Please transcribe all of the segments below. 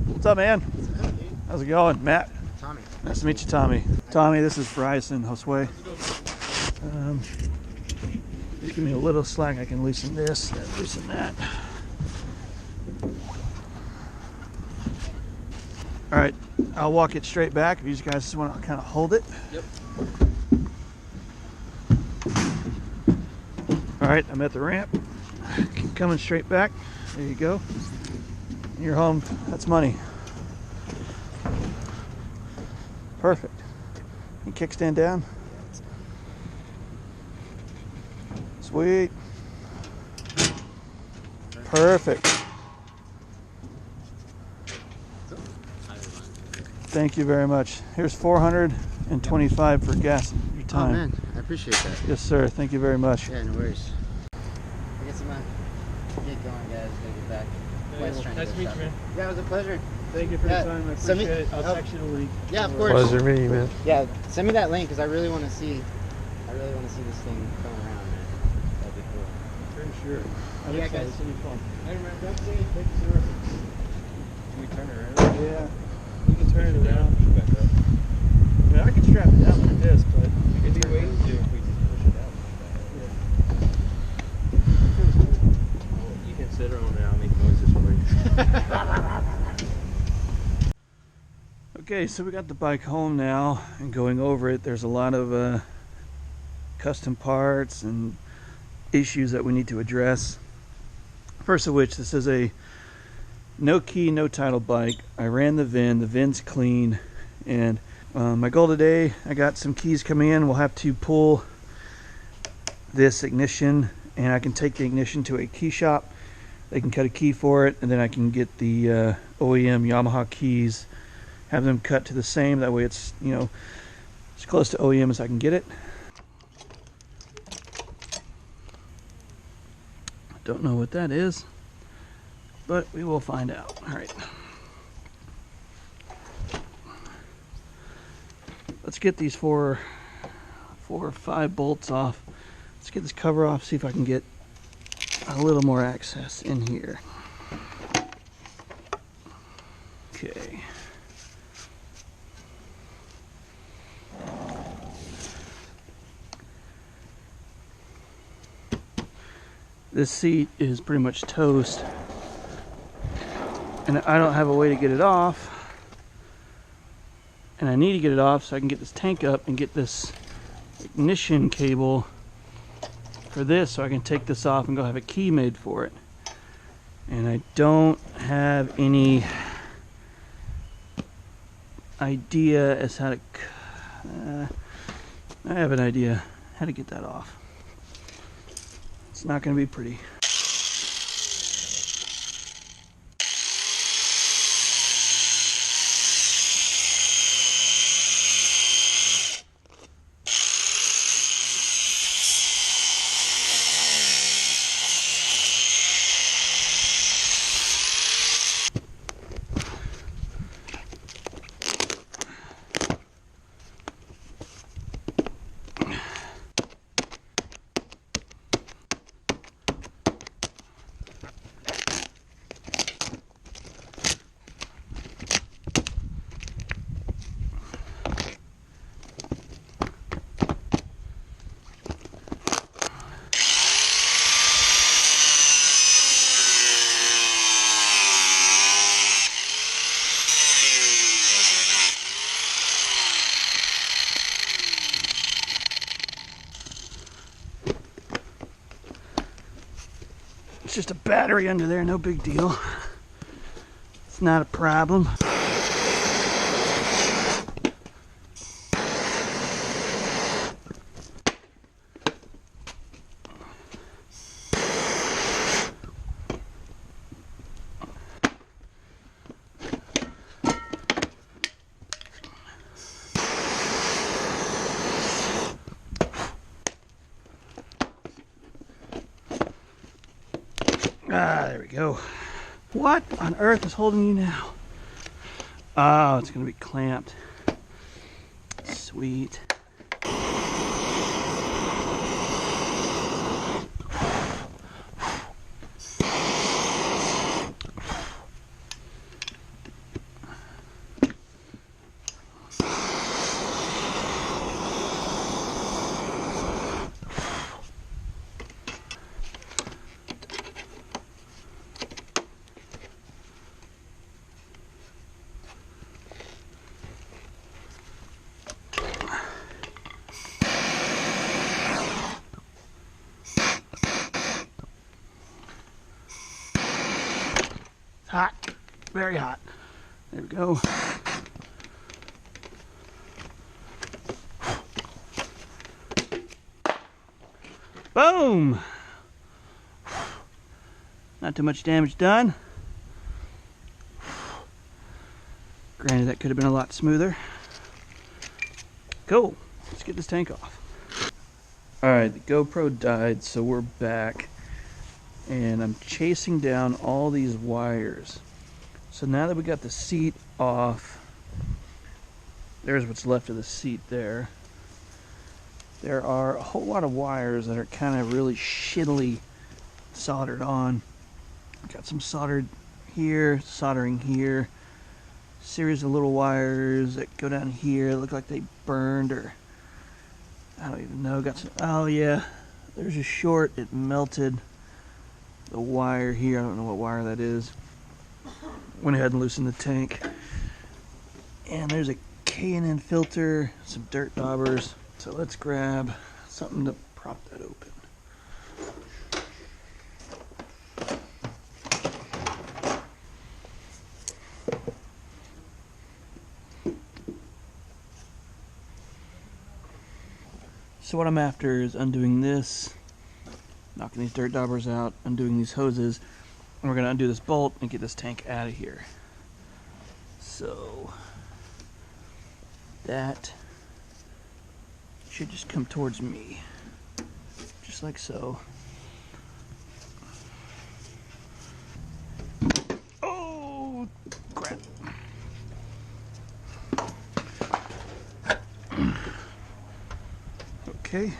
What's up, man? How's it going? Matt? Tommy. Nice to meet you, Tommy. Tommy, this is Bryson Josue. Just give me a little slack. I can loosen this, loosen that. All right, I'll walk it straight back. If you guys just want to kind of hold it. Yep. All right, I'm at the ramp. Keep coming straight back. There you go. You're home. That's money. Perfect. You kickstand down. Sweet. Perfect. Thank you very much. Here's 425 for gas. Your time. Oh man, I appreciate that. Yes, sir. Thank you very much. Yeah, no worries. I guess I'm gonna get going, guys. Gotta get back. Nice to meet you, man. Yeah, it was a pleasure. Thank you for the time. I appreciate it. I'll text you the link. Yeah, of course. Pleasure meeting you, man. Yeah, send me that link because I really want to see. I really want to see this thing going around, man. That'd be cool. For sure. Yeah, guys. It's gonna be fun. Hey, man. That's it. Thank you, sir. Can we turn it around? Yeah. We can turn it around. Back up. I mean, I can strap it down like this, but we could do ways to if we just push it out. Yeah. You can sit on there. I'll make noises for you. Okay, so we got the bike home now, and going over it, there's a lot of custom parts and issues that we need to address. First of which, this is a no key, no title bike. I ran the VIN. The VIN's clean, and my goal today, I got some keys coming in. We'll have to pull this ignition, and I can take the ignition to a key shop. They can cut a key for it, and then I can get the OEM Yamaha keys, have them cut to the same. That way it's, you know, as close to OEM as I can get it. Don't know what that is, but we will find out. All right. Let's get these four or five bolts off. Let's get this cover off, see if I can get a little more access in here. Okay. This seat is pretty much toast, and I don't have a way to get it off, and I need to get it off so I can get this tank up and get this ignition cable for this so I can take this off and go have a key made for it. And I don't have any idea as how to I have an idea how to get that off. It's not going to be pretty. It's just a battery under there, no big deal. It's not a problem. Ah, there we go. What on earth is holding you now? Oh, it's gonna be clamped. Sweet. very hot. There we go. Boom! Not too much damage done. Granted, that could have been a lot smoother. Cool. Let's get this tank off. Alright, the GoPro died, so we're back. And I'm chasing down all these wires. So now that we got the seat off, there's what's left of the seat there. There are a whole lot of wires that are kind of really shittily soldered on. Got some soldered here, soldering here. Series of little wires that go down here. Look like they burned, or I don't even know. Got some. Oh yeah, there's a short. It melted the wire here. I don't know what wire that is. Went ahead and loosened the tank. And there's a K&N filter, some dirt daubers. So let's grab something to prop that open. So what I'm after is undoing this, knocking these dirt daubers out, undoing these hoses, and we're going to undo this bolt and get this tank out of here. So that should just come towards me, just like so. Oh, crap. Okay.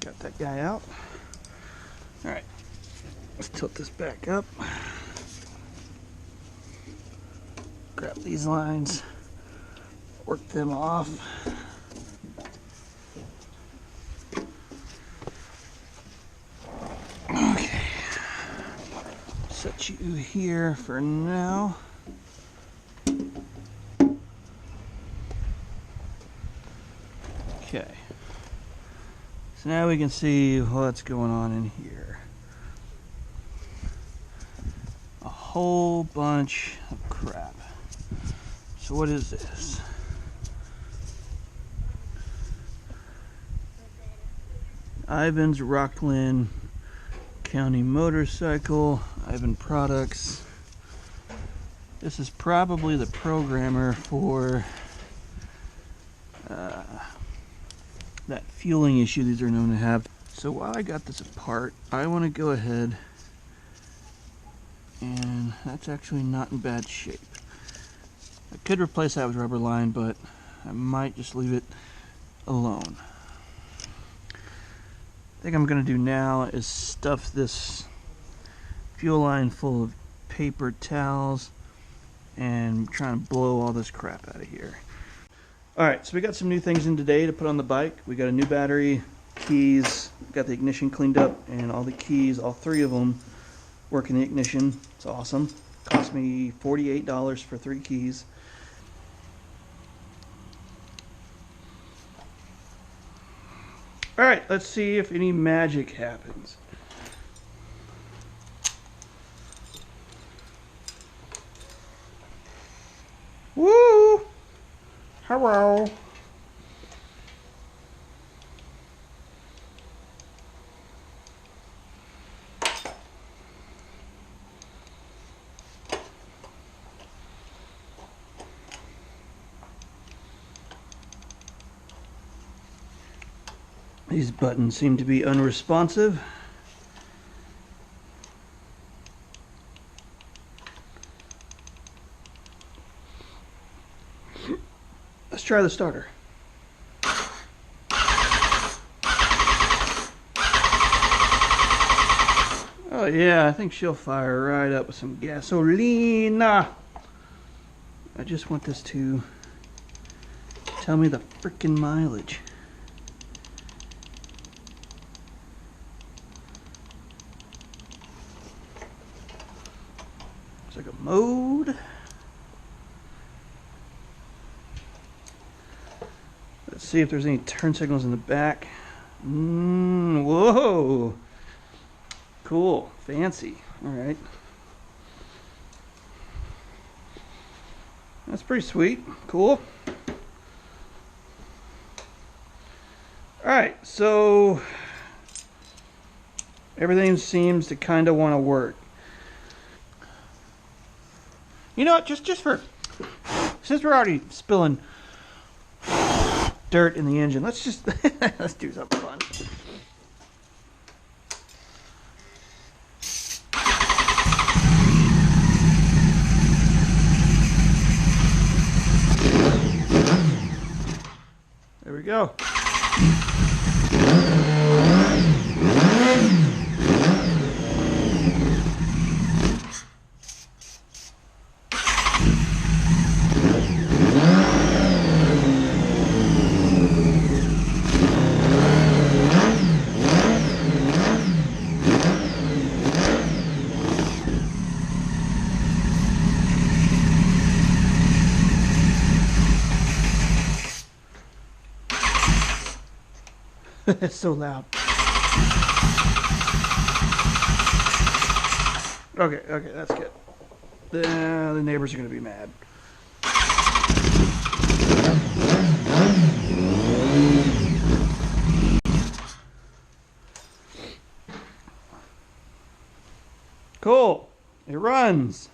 Got that guy out. Alright. Let's tilt this back up. Grab these lines. Work them off. Okay. Set you here for now. Okay. So now we can see what's going on in here. A whole bunch of crap. So what is this? Ivan's Rockland County Motorcycle, Ivan Products. This is probably the programmer for that fueling issue these are known to have. So while I got this apart, I want to go ahead, and that's actually not in bad shape. I could replace that with rubber line, but I might just leave it alone. I think I'm going to do now is stuff this fuel line full of paper towels and try and blow all this crap out of here. Alright, so we got some new things in today to put on the bike. We got a new battery, keys, got the ignition cleaned up, and all the keys, all three of them, work in the ignition. It's awesome. Cost me $48 for 3 keys. Alright, let's see if any magic happens. Woo! Hello! These buttons seem to be unresponsive. Let's try the starter. Oh yeah, I think she'll fire right up with some gasoline. I just want this to tell me the frickin' mileage. It's like a mode. Let's see if there's any turn signals in the back. Whoa! Cool, fancy. All right. That's pretty sweet. Cool. All right, so everything seems to kind of want to work. You know what? Just for since we're already spilling dirt in the engine, let's just let's do something fun. There we go. It's so loud. Okay, that's good. The neighbors are going to be mad. Cool. It runs.